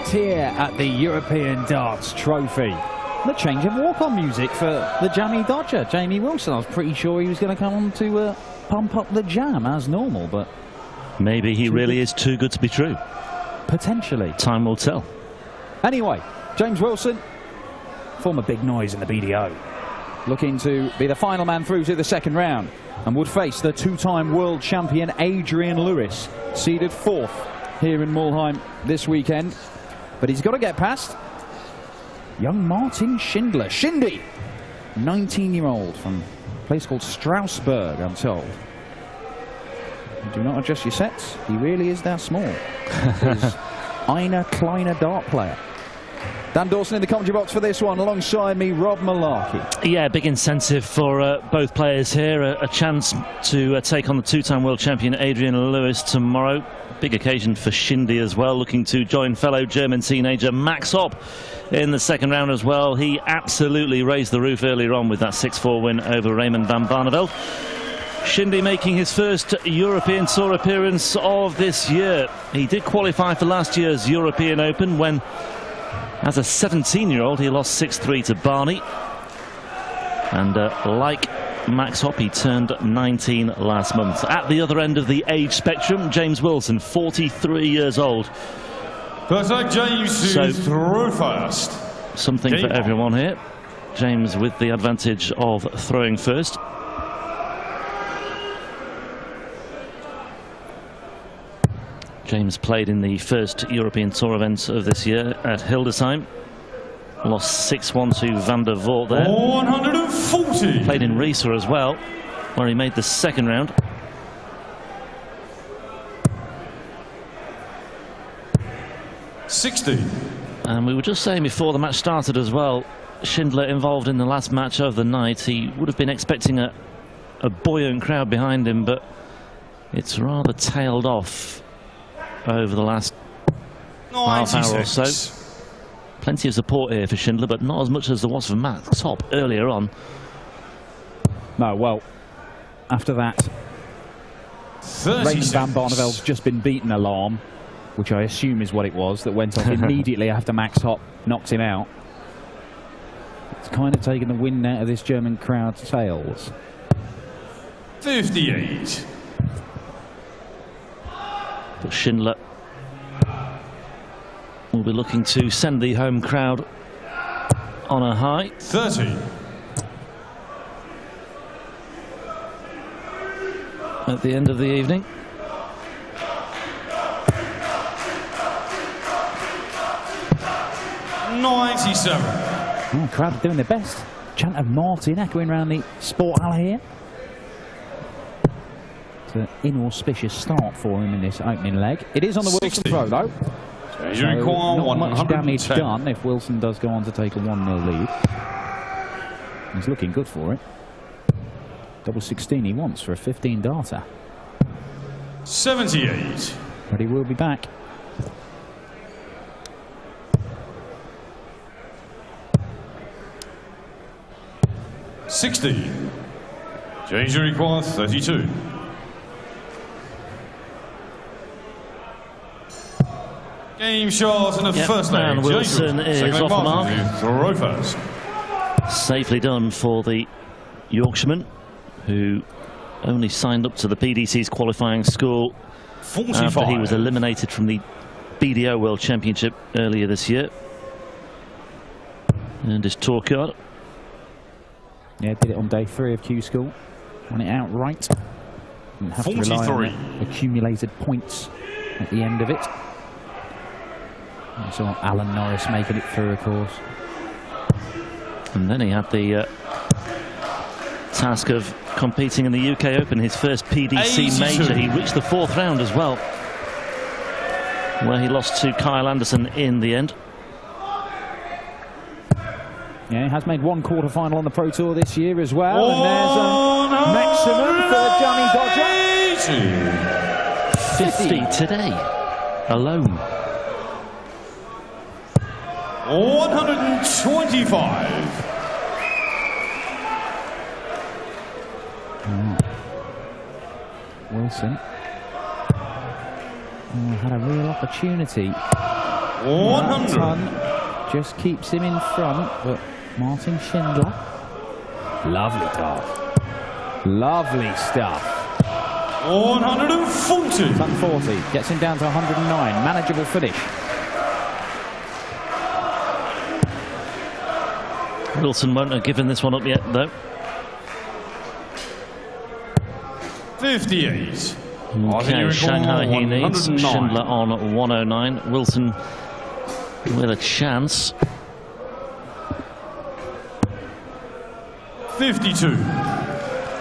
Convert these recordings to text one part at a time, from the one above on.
here at the European Darts Trophy. The change of walk-on music for the Jammy Dodger, Jamie Wilson. I was pretty sure he was going to come on to pump up the jam as normal, but maybe he really is too good to be true. Potentially. Time will tell. Anyway, James Wilson, former big noise in the BDO, looking to be the final man through to the second round and would face the two-time world champion Adrian Lewis, seeded 4th here in Mulheim this weekend. But he's got to get past young Martin Schindler. Shindy, 19-year-old from a place called Strasbourg, I'm told. Do not adjust your sets. He really is that small. He's eine kleine dart player. Dan Dawson in the commentary box for this one, alongside me, Rob Malarkey. Yeah, big incentive for both players here. A chance to take on the two-time world champion Adrian Lewis tomorrow. Big occasion for Shindy as well, looking to join fellow German teenager Max Hopp in the second round as well. He absolutely raised the roof earlier on with that 6-4 win over Raymond van Barneveld. Shindy making his first European Tour appearance of this year. He did qualify for last year's European Open when, as a 17-year-old, he lost 6-3 to Barney. And like Max Hopp, he turned 19 last month. At the other end of the age spectrum, James Wilson, 43 years old. Perfect, James throw first. Something for everyone here. James with the advantage of throwing first. James played in the first European Tour event of this year at Hildesheim. Lost 6-1 to Van der Voort there. 140. Played in Riesa as well, where he made the second round. $60. And we were just saying before the match started as well, Schindler involved in the last match of the night. He would have been expecting a buoyant crowd behind him, but it's rather tailed off over the last half hour or so. Plenty of support here for Schindler, but not as much as there was for Max Hopp earlier on. No, well, after that, Raymond van Barneveld's just been beaten alarm, which I assume is what it was, that went off immediately after Max Hopp knocked him out. It's kind of taken the wind out of this German crowd's sails. 58. But Schindler will be looking to send the home crowd on a high. 30. At the end of the evening. Oh, the crowd are doing their best. Chant of Martin echoing around the sport hall here. It's an inauspicious start for him in this opening leg. It is on the Wilson throw, though. So not much damage done if Wilson does go on to take a 1-0 lead. He's looking good for it. Double 16 he wants for a 15 darter. 78. But he will be back. $60. Change required 32. Game shot in the first leg. And Wilson is off the mark. Throw first. Safely done for the Yorkshireman, who only signed up to the PDC's qualifying school 45. after he was eliminated from the BDO World Championship earlier this year. And his tour card. Yeah, did it on day 3 of Q School. Won it outright. Didn't have to rely on accumulated points at the end of it. And saw Alan Norris making it through, of course. And then he had the task of competing in the UK Open, his first PDC major. He reached the 4th round as well, where he lost to Kyle Anderson in the end. Yeah, he has made one quarter-final on the Pro Tour this year as well. And there's a maximum for Johnny Dodger. 50 today, alone. 125. Wilson had a real opportunity 100. Ton just keeps him in front, but Martin Schindler. Lovely dart. Lovely stuff. 140. Ton 40. Gets him down to 109. Manageable finish. Wilson won't have given this one up yet, though. 58. Okay, Shanghai he needs. Schindler on 109. Wilson with a chance. 52.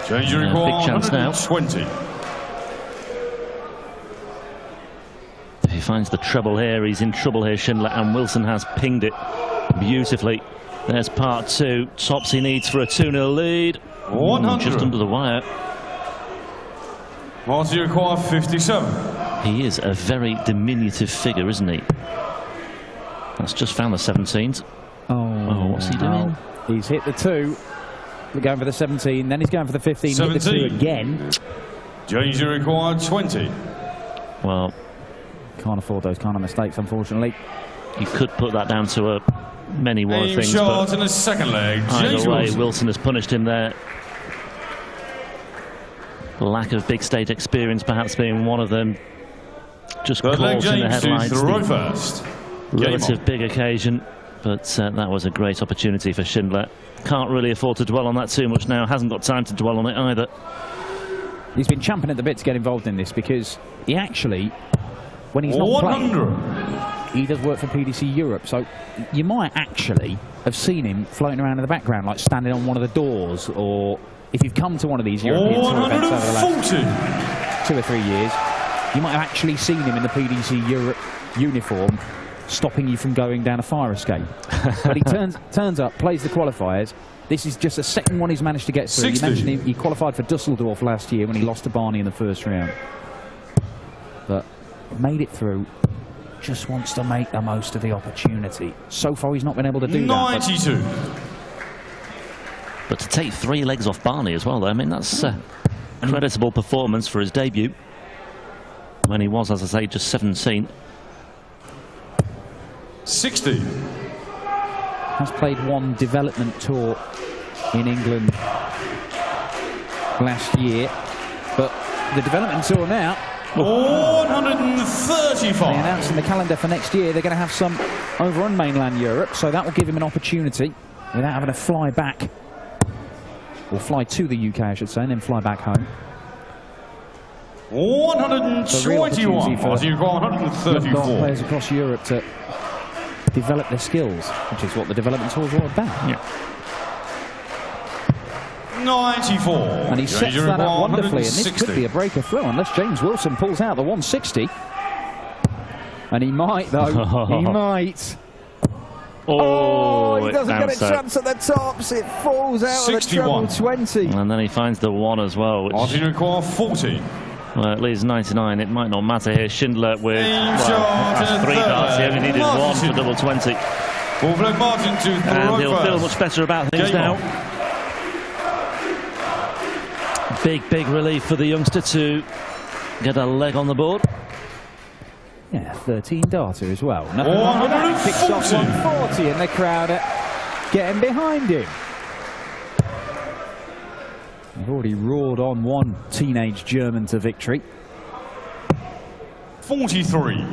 Change your require big chance now. 120. If he finds the treble here, he's in trouble here, Schindler, and Wilson has pinged it beautifully. There's part two. Tops he needs for a 2-0 lead. 100. Just under the wire. Marty require 57. He is a very diminutive figure, isn't he? That's just found the 17s. Oh, what's he doing? He's hit the 2. We're going for the 17, then he's going for the 15. 17. Hit the 2 again. Change your require 20. Well, can't afford those kind of mistakes, unfortunately. You could put that down to many more Aim things. shot in the second leg. Either way, Wilson has punished him there. Lack of big stage experience perhaps being one of them. Just caught in the headlines. First. Relative big occasion, but that was a great opportunity for Schindler. Can't really afford to dwell on that too much now. Hasn't got time to dwell on it either. He's been champing at the bit to get involved in this because he actually, when he's not 100. playing, he does work for PDC Europe. So you might actually have seen him floating around in the background, like standing on one of the doors, or if you've come to one of these European tour events over the last 2 or 3 years, you might have actually seen him in the PDC Europe uniform, stopping you from going down a fire escape. But he turns up, plays the qualifiers. This is just the second one he's managed to get through. 60. You mentioned he qualified for Dusseldorf last year when he lost to Barney in the first round. But made it through. Just wants to make the most of the opportunity. So far he's not been able to do 92. that. But to take 3 legs off Barney as well, though, I mean, that's a creditable performance for his debut. When he was, as I say, just 17. 60. Has played one development tour in England last year, but the development tour now, 135. they announced in the calendar for next year they're going to have some over on mainland Europe, so that will give him an opportunity without having to fly back, or fly to the UK I should say, and then fly back home. 121. For 134. players across Europe to develop their skills, which is what the development tour is all about. Yeah. 94. And he sets that up wonderfully, and this could be a breaker throw unless James Wilson pulls out the 160. And he might, though. He might. Oh, he doesn't get a chance at the tops. It falls out 61. of the treble 20. And then he finds the 1 as well, which, Martin require 40. well, it leaves 99. It might not matter here. Schindler with shot and 3 darts. He only needed 1 for double 20. Martin to And he'll feel much better about things now. Big relief for the youngster to get a leg on the board. Yeah, 13 darter as well. Nothing wrong with that. He picks off 140 and the crowd are getting behind him. They've already roared on one teenage German to victory. 43.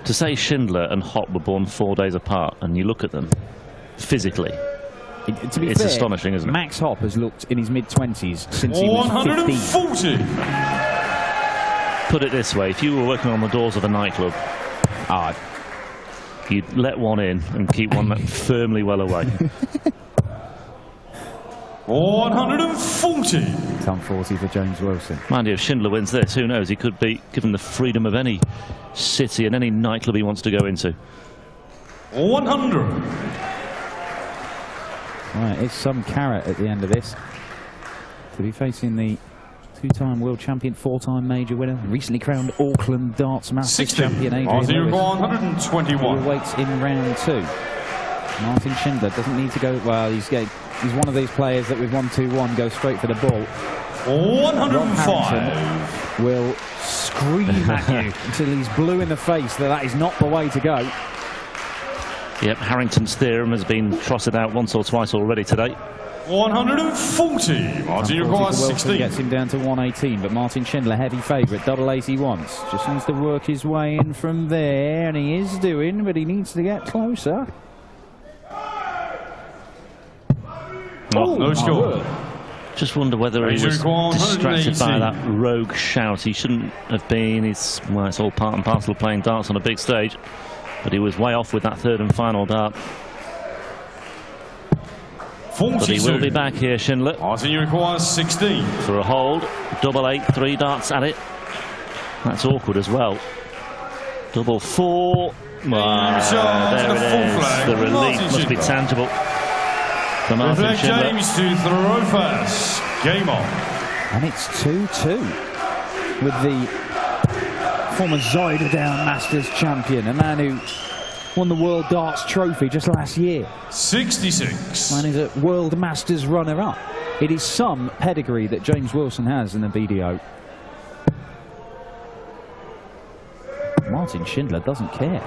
To say Schindler and Hopp were born 4 days apart, and you look at them physically, To be it's fair, astonishing, isn't it? Max Hopp has looked in his mid-20s since he was 140. 15. Put it this way, if you were working on the doors of a nightclub, you'd let one in and keep one firmly well away. 140. Ton 40 for James Wilson. Mind you, if Schindler wins this, who knows? He could be given the freedom of any city and any nightclub he wants to go into. 100. Right, it's some carrot at the end of this. To be facing the 2-time world champion, 4-time major winner, recently crowned Auckland Darts Masters 60. champion Adrian Martin Lewis, require who 121. awaits in round 2. Martin Schindler doesn't need to go, well, he's one of these players that with 1-2-1 goes straight for the ball. 105. Will scream at you until he's blue in the face that is not the way to go. Yep, Harrington's theorem has been trotted out once or twice already today. 140. Martin requires Wilson 16. gets him down to 118, but Martin Schindler, heavy favourite, double 80 once. Just needs to work his way in from there, and he is doing, but he needs to get closer. Oh, no score. Just wonder whether he was distracted by that rogue shout. He shouldn't have been. Well, it's all part and parcel of playing darts on a big stage. But he was way off with that third and final dart. 42. But he will be back here, Schindler. Martin requires 16. For a hold. Double 8, 3 darts at it. That's awkward as well. Double 4. There it is. The relief must be tangible. For Martin Schindler. James to throw first. Game on. And it's 2-2 with the former Zuiderdown Masters champion, a man who won the World Darts Trophy just last year. 66. And is a World Masters runner-up. It is some pedigree that James Wilson has in the BDO. Martin Schindler doesn't care.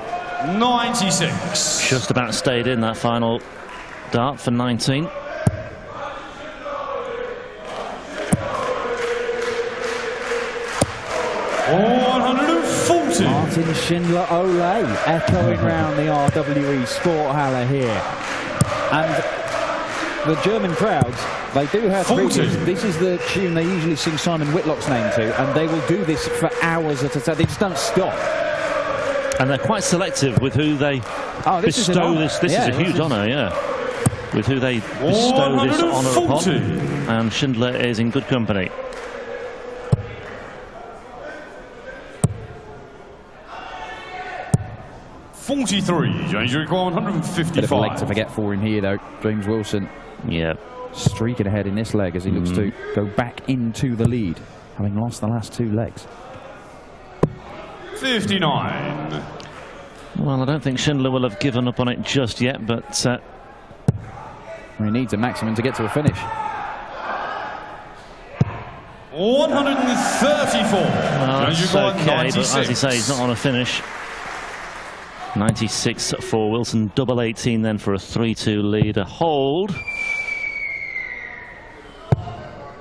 96. Just about stayed in that final dart for 19. Martin Schindler, ole, echoing round the RWE Sporthalle here. And the German crowds, they do have this is the tune they usually sing Simon Whitlock's name to, and they will do this for hours at a time. They just don't stop. And they're quite selective with who they bestow this. This is a huge honour, yeah. With who they bestow this honour upon. And Schindler is in good company. James require 155. Bit of a leg to forget for him here, though. James Wilson, yeah, streaking ahead in this leg as he looks to go back into the lead, having lost the last 2 legs. 59. Well, I don't think Schindler will have given up on it just yet, but he needs a maximum to get to a finish. 134. Well, that's okay, 96. but as you say, he's not on a finish. 96 for Wilson, double 18 then for a 3-2 lead. A hold.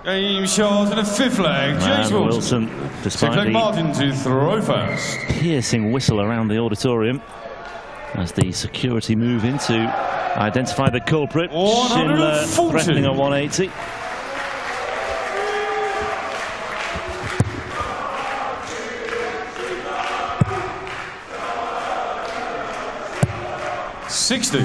Game shot in the 5th leg. James Wilson, despite the Martin to throw first. piercing whistle around the auditorium as the security move in to identify the culprit. Schindler threatening a 180. $60.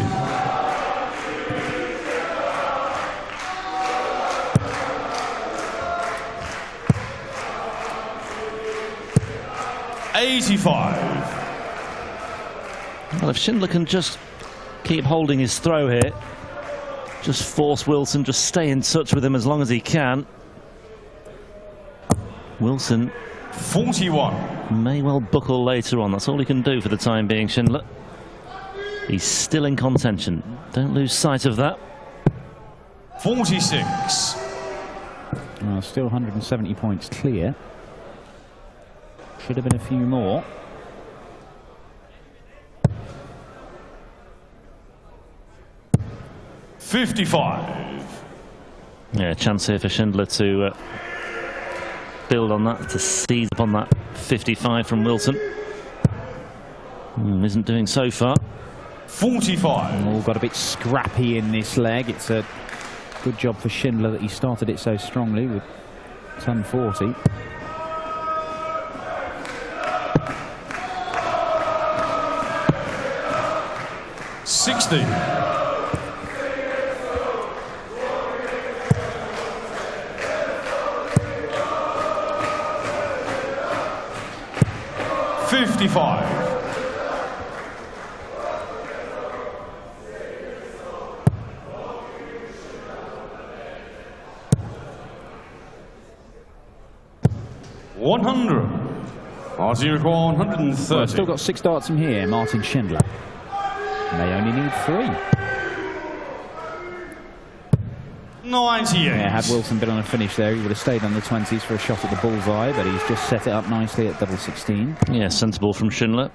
$85. Well, if Schindler can just keep holding his throw here, just force Wilson, just stay in touch with him as long as he can. Wilson 41. may well buckle later on. That's all he can do for the time being, Schindler. He's still in contention. Don't lose sight of that. 46. Well, still 170 points clear. Should have been a few more. $55. Yeah, chance here for Schindler to build on that, to seize upon that 55 from Wilson. Isn't doing so far. 45. All got a bit scrappy in this leg. It's a good job for Schindler that he started it so strongly with ton 40. $60. $55. $100. Martin require 130. Well, still got 6 darts from here, Martin Schindler. And they only need 3. 98. Yeah, had Wilson been on a finish there, he would have stayed on the 20s for a shot at the bullseye, but he's just set it up nicely at double 16. Yeah, sensible from Schindler.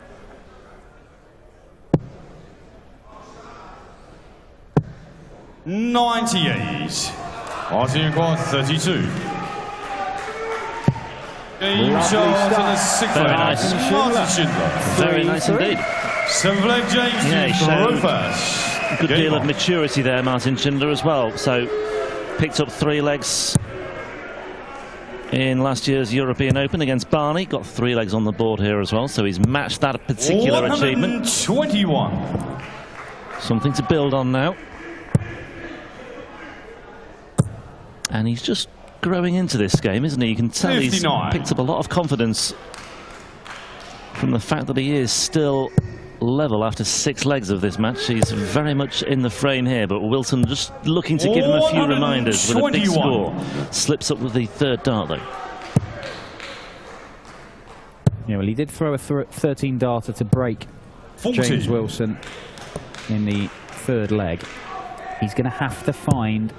98. Martin required 32. Game Lovely shot start. and a 6 Very leg. nice. Martin Schindler. Very nice indeed. 7 leg James Yeah, he to showed Rofas. A good deal of maturity there, Martin Schindler, as well. So picked up 3 legs in last year's European Open against Barney. Got 3 legs on the board here as well. So he's matched that particular achievement. 121. Something to build on now. And he's just growing into this game, isn't he? You can tell 59. He's picked up a lot of confidence from the fact that he is still level after 6 legs of this match. He's very much in the frame here, but Wilson just looking to give him a few reminders with a big score. Slips up with the 3rd dart though. Yeah, well, he did throw a 13 darter to break 40. James Wilson in the 3rd leg. He's going to have to find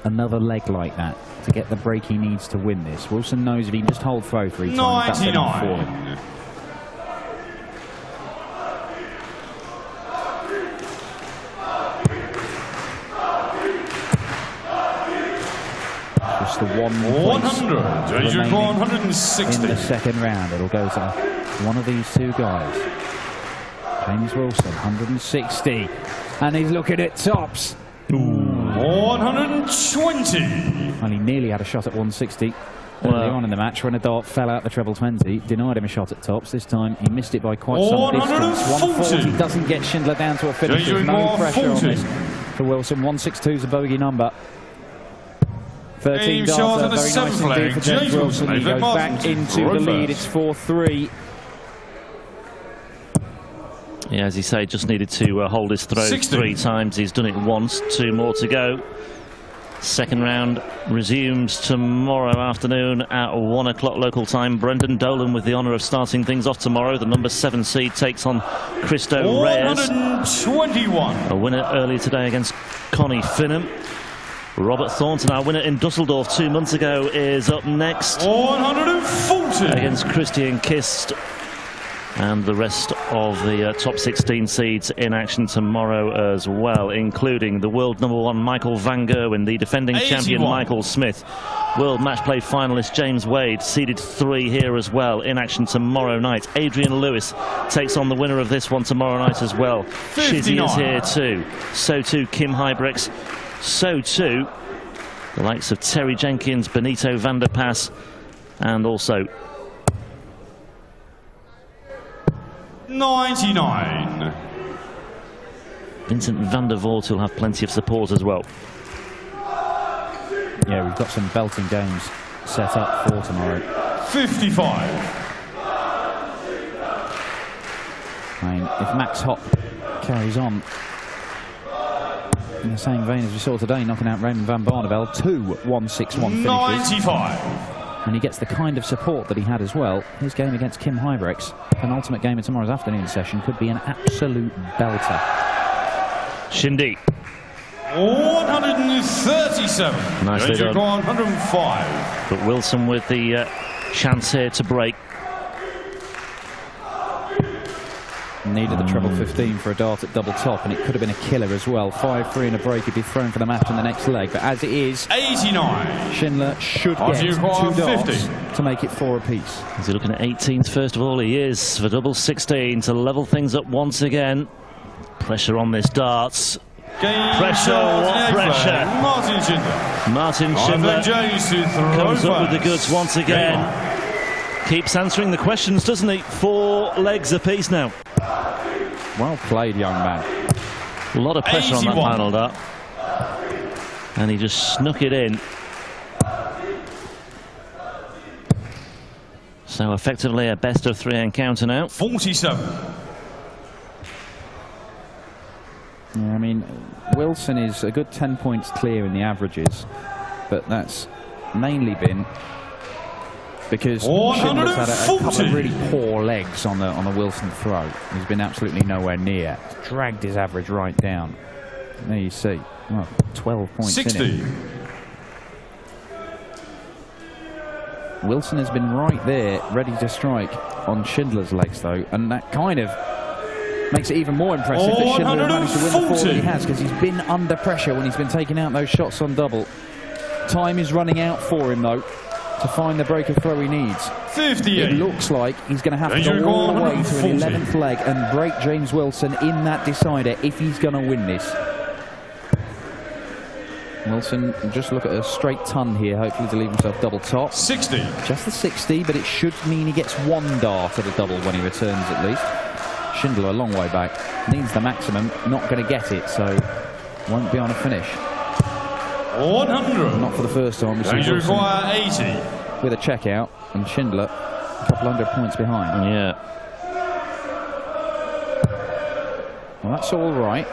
another leg like that to get the break he needs to win this. Wilson knows if he can just hold throw 3 times, that's enough for him. Just the 100. 160. in the 2nd round. It'll go to one of these 2 guys. James Wilson, 160. And he's looking at tops. 120. Well, he nearly had a shot at 160 early on in the match when a dart fell out the treble 20. Denied him a shot at tops. This time he missed it by quite some distance. 140 doesn't get Schindler down to a finish. There's no pressure on this for Wilson. 162 is a bogey number. 13 darter, very nice indeed for James Wilson. He goes back into the lead. It's 4-3. Yeah, as you say, just needed to hold his throw 3 times. He's done it once, 2 more to go. 2nd round resumes tomorrow afternoon at 1 o'clock local time. Brendan Dolan with the honour of starting things off tomorrow. The number 7 seed takes on Christo Reyes. 121. A winner earlier today against Connie Finham. Robert Thornton, our winner in Dusseldorf 2 months ago, is up next 140 against Christian Kist. And the rest of the top 16 seeds in action tomorrow as well, including the world #1 Michael van Gerwen, the defending 81. champion Michael Smith, world match play finalist James Wade, seeded 3 here as well, in action tomorrow night. Adrian Lewis takes on the winner of this one tomorrow night as well. 59. Shizzy is here too. So too Kim Huybrechts. So too the likes of Terry Jenkins, Benito van der Pas, and also 99. Vincent van der Voort, who'll have plenty of support as well. Yeah, we've got some belting games set up for tomorrow. 55. I mean, if Max Hopp carries on in the same vein as we saw today, knocking out Raymond van Barneveld, 2 1-6-1 finishes. 95. And he gets the kind of support that he had as well. His game against Kim Huybrechts, penultimate game in tomorrow's afternoon session, could be an absolute belter. Shindy. 137. Nicely done. 105. But Wilson with the chance here to break. Needed the treble 15 for a dart at double top, and it could have been a killer as well. 5-3 in a break, he'd be thrown for the match in the next leg. But as it is, 89. Schindler should get 2 darts to make it 4 apiece. Is he looking at 18s first of all? He is, for double 16 to level things up once again. Pressure on this darts. Pressure, what pressure? Martin Schindler. Martin Schindler comes up with the goods once again. Keeps answering the questions, doesn't he? 4 legs apiece now. Well played, young man. A lot of pressure 81. on that final dart. And he just snuck it in. So effectively a best of 3 encounter now. 47. Yeah, I mean, Wilson is a good 10 points clear in the averages, but that's mainly been because Schindler's had a couple of really poor legs on the Wilson throw. He's been absolutely nowhere near. It's dragged his average right down. There you see. Well, 12 points 60. in it. Wilson has been right there, ready to strike on Schindler's legs, though, and that kind of makes it even more impressive that Schindler managed to win the 4 that he has, because he's been under pressure when he's been taking out those shots on double. Time is running out for him, though, to find the break of throw he needs. 58. It looks like he's going to have to go all the way to an 11th leg and break James Wilson in that decider if he's going to win this. Wilson, just look at a straight ton here, hopefully to leave himself double top. 60. Just the 60, but it should mean he gets 1 dart at a double when he returns at least. Schindler a long way back, needs the maximum, not going to get it, so won't be on a finish. 100. Not for the first time. You require 80. With a check out, and Schindler a couple 100 points behind. Yeah. Well, that's all right.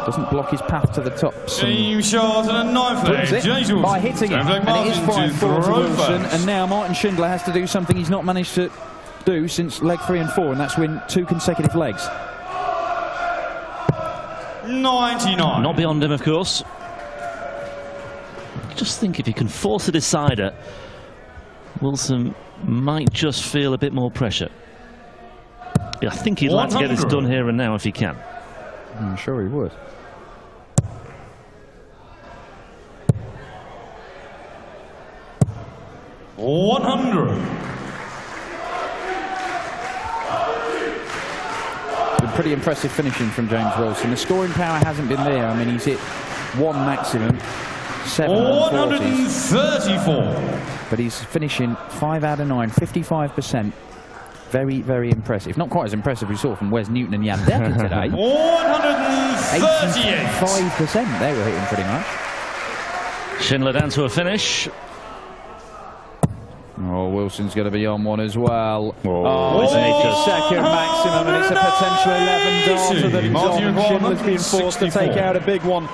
Doesn't block his path to the top. Team shot and a 9th leg. James Wilson. By hitting it. And it is 5-4 to Wilson. And now Martin Schindler has to do something he's not managed to do since leg 3 and 4, and that's win 2 consecutive legs. 99. Not beyond him, of course. Just think if he can force a decider, Wilson might just feel a bit more pressure. Yeah, I think he'd like to get this done here and now if he can. I'm sure he would. Pretty impressive finishing from James Wilson. The scoring power hasn't been there. I mean, he's hit 1 maximum, 7 134. but he's finishing 5 out of 9, 55%. Very, very impressive. Not quite as impressive as we saw from Wes Newton and Jan Dekker today. 138. 85% they were hitting pretty much. Schindler down to a finish. Oh, Wilson's going to be on one as well. Oh, it's an it's 82nd maximum, and it's a potential 11 darter that he's on. Schindler's being forced to take out a big one.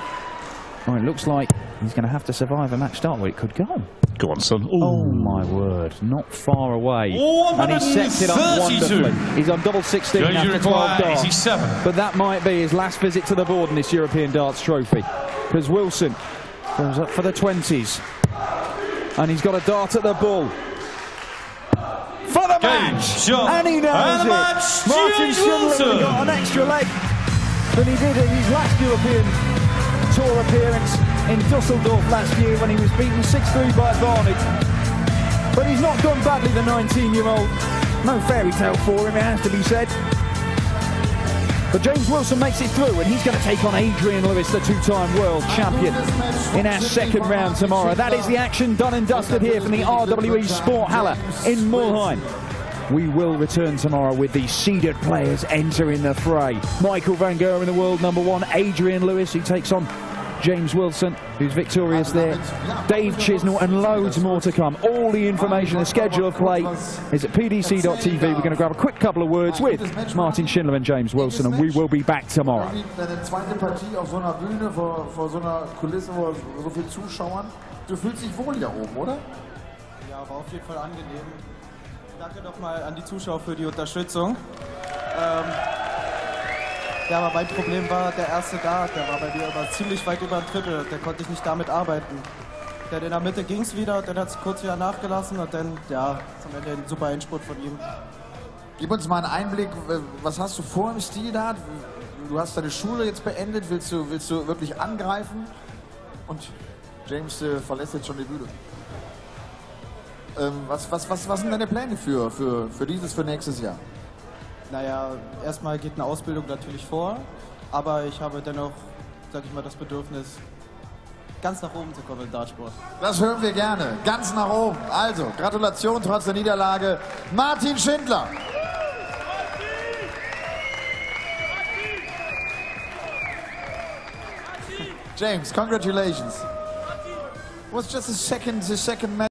Oh, it looks like he's going to have to survive a match start where it could go. Go on, son. Ooh. Oh, my word. Not far away. And he sets it up wonderfully. He's on double 16 after 12 darts. 87. But that might be his last visit to the board in this European Darts Trophy, because Wilson goes up for the 20s. And he's got a dart at the bull. For the match! And he knows it! Martin Schindler got an extra leg than he did in his last European Tour appearance in Dusseldorf last year when he was beaten 6-3 by Barney. But he's not done badly, the 19-year-old. No fairy tale for him, it has to be said. But James Wilson makes it through, and he's going to take on Adrian Lewis, the 2-time world champion, in our 2nd round tomorrow. That is the action done and dusted here from the RWE Sporthalle in Mulheim. We will return tomorrow with the seeded players entering the fray. Michael van Gerwen, the world #1, Adrian Lewis, who takes on James Wilson, who's victorious there, Dave Chisnell, and loads more to come. All the information, the schedule of play is at pdc.tv. We're going to grab a quick couple of words with Martin Schindler and James Wilson, and we will be back tomorrow. Deine zweite Partie auf so einer Bühne vor so einer Kulisse vor so vielen Zuschauern. Du fühlst dich wohl hier oben, oder? Ja, war auf jeden Fall angenehm. Danke nochmal an die Zuschauer für die Unterstützung. Ja, aber mein Problem war der erste Dart, der war bei mir aber ziemlich weit über den Triple, der konnte ich nicht damit arbeiten. Denn in der Mitte ging es wieder, dann hat es kurz wieder nachgelassen und dann, ja, zum Ende ein super Endspurt von ihm. Gib uns mal einen Einblick, was hast du vor im Stil-Dart? Du hast deine Schule jetzt beendet, willst du wirklich angreifen? Und James verlässt jetzt schon die Bühne. Was sind deine Pläne für nächstes Jahr? Naja, erstmal geht eine Ausbildung natürlich vor, aber ich habe dennoch, sag ich mal, das Bedürfnis, ganz nach oben zu kommen im Dartsport. Das hören wir gerne, ganz nach oben. Also, Gratulation trotz der Niederlage, Martin Schindler. James, congratulations. Was just his second match.